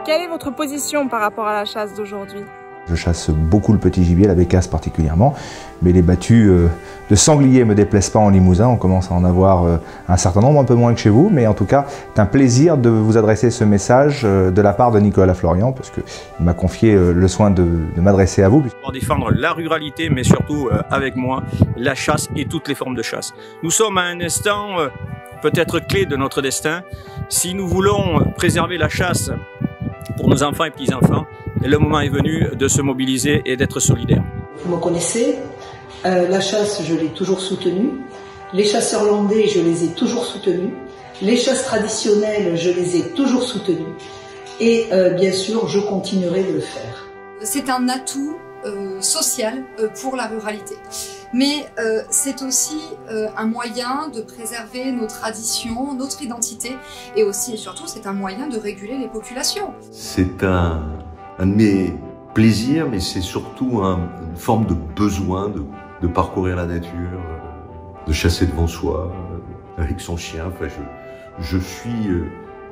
Quelle est votre position par rapport à la chasse d'aujourd'hui? Je chasse beaucoup le petit gibier, la bécasse particulièrement, mais les battues de sanglier ne me déplaisent pas en Limousin. On commence à en avoir un certain nombre, un peu moins que chez vous, mais en tout cas, c'est un plaisir de vous adresser ce message de la part de Nicolas Florian, parce qu'il m'a confié le soin de m'adresser à vous. Pour défendre la ruralité, mais surtout avec moi, la chasse et toutes les formes de chasse. Nous sommes à un instant peut-être clé de notre destin. Si nous voulons préserver la chasse pour nos enfants et petits-enfants, le moment est venu de se mobiliser et d'être solidaires. Vous me connaissez, la chasse, je l'ai toujours soutenue. Les chasseurs landais, je les ai toujours soutenus. Les chasses traditionnelles, je les ai toujours soutenues. Et bien sûr, je continuerai de le faire. C'est un atout social pour la ruralité. Mais c'est aussi un moyen de préserver nos traditions, notre identité, et aussi et surtout c'est un moyen de réguler les populations. C'est un de mes plaisirs, mais c'est surtout une forme de besoin de parcourir la nature, de chasser devant soi, avec son chien. Enfin, je suis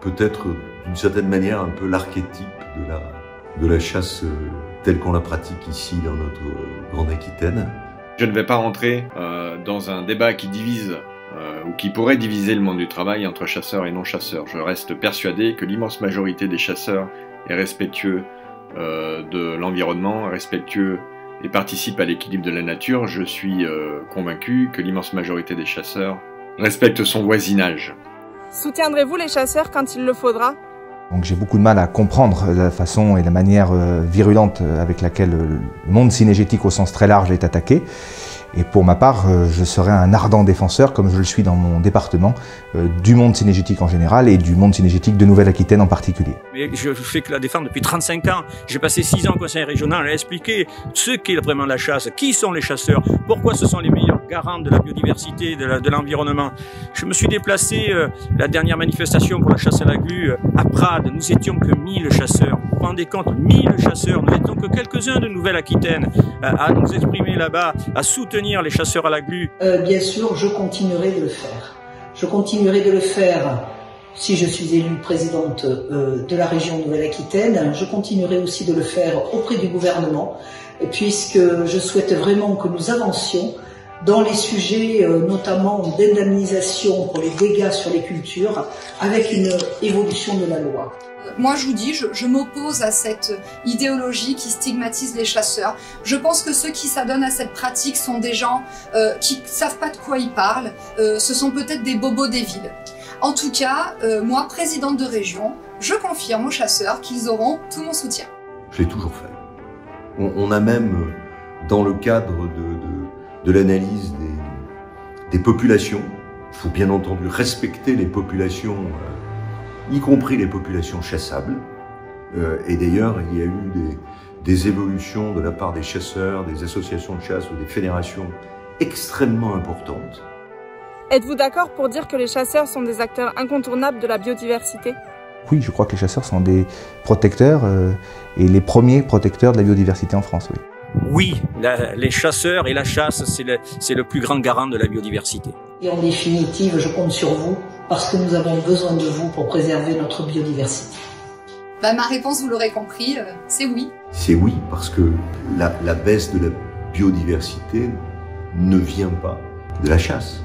peut-être d'une certaine manière un peu l'archétype de la chasse telle qu'on la pratique ici dans notre grande Aquitaine. Je ne vais pas rentrer dans un débat qui divise ou qui pourrait diviser le monde du travail entre chasseurs et non-chasseurs. Je reste persuadé que l'immense majorité des chasseurs est respectueux de l'environnement, respectueux et participe à l'équilibre de la nature. Je suis convaincu que l'immense majorité des chasseurs respecte son voisinage. Soutiendrez-vous les chasseurs quand il le faudra? Donc j'ai beaucoup de mal à comprendre la façon et la manière virulente avec laquelle le monde cynégétique au sens très large est attaqué. Et pour ma part, je serai un ardent défenseur, comme je le suis dans mon département, du monde cynégétique en général et du monde cynégétique de Nouvelle-Aquitaine en particulier. Mais je fais que la défendre depuis 35 ans. J'ai passé 6 ans au conseil régional à expliquer ce qu'est vraiment la chasse, qui sont les chasseurs, pourquoi ce sont les meilleurs garants de la biodiversité, de l'environnement. Je me suis déplacé, la dernière manifestation pour la chasse à la glu, à Prades. Nous étions que 1000 chasseurs. Vous vous rendez compte, 1000 chasseurs. Nous n'étions que quelques-uns de Nouvelle-Aquitaine à nous exprimer là-bas, à soutenir les chasseurs à la glu. Bien sûr, je continuerai de le faire. Je continuerai de le faire si je suis élue présidente de la région Nouvelle-Aquitaine. Je continuerai aussi de le faire auprès du gouvernement, puisque je souhaite vraiment que nous avancions dans les sujets notamment d'indemnisation pour les dégâts sur les cultures, avec une évolution de la loi. Moi je vous dis, je m'oppose à cette idéologie qui stigmatise les chasseurs. Je pense que ceux qui s'adonnent à cette pratique sont des gens qui ne savent pas de quoi ils parlent. Ce sont peut-être des bobos des villes. En tout cas, moi, présidente de région, je confirme aux chasseurs qu'ils auront tout mon soutien. Je l'ai toujours fait. On a même, dans le cadre de l'analyse des populations, il faut bien entendu respecter les populations, y compris les populations chassables. Et d'ailleurs, il y a eu des évolutions de la part des chasseurs, des associations de chasse ou des fédérations extrêmement importantes. Êtes-vous d'accord pour dire que les chasseurs sont des acteurs incontournables de la biodiversité? Oui, je crois que les chasseurs sont des protecteurs et les premiers protecteurs de la biodiversité en France, oui. Oui, les chasseurs et la chasse, c'est le plus grand garant de la biodiversité. Et en définitive, je compte sur vous, parce que nous avons besoin de vous pour préserver notre biodiversité. Bah, ma réponse, vous l'aurez compris, c'est oui. C'est oui, parce que la baisse de la biodiversité ne vient pas de la chasse.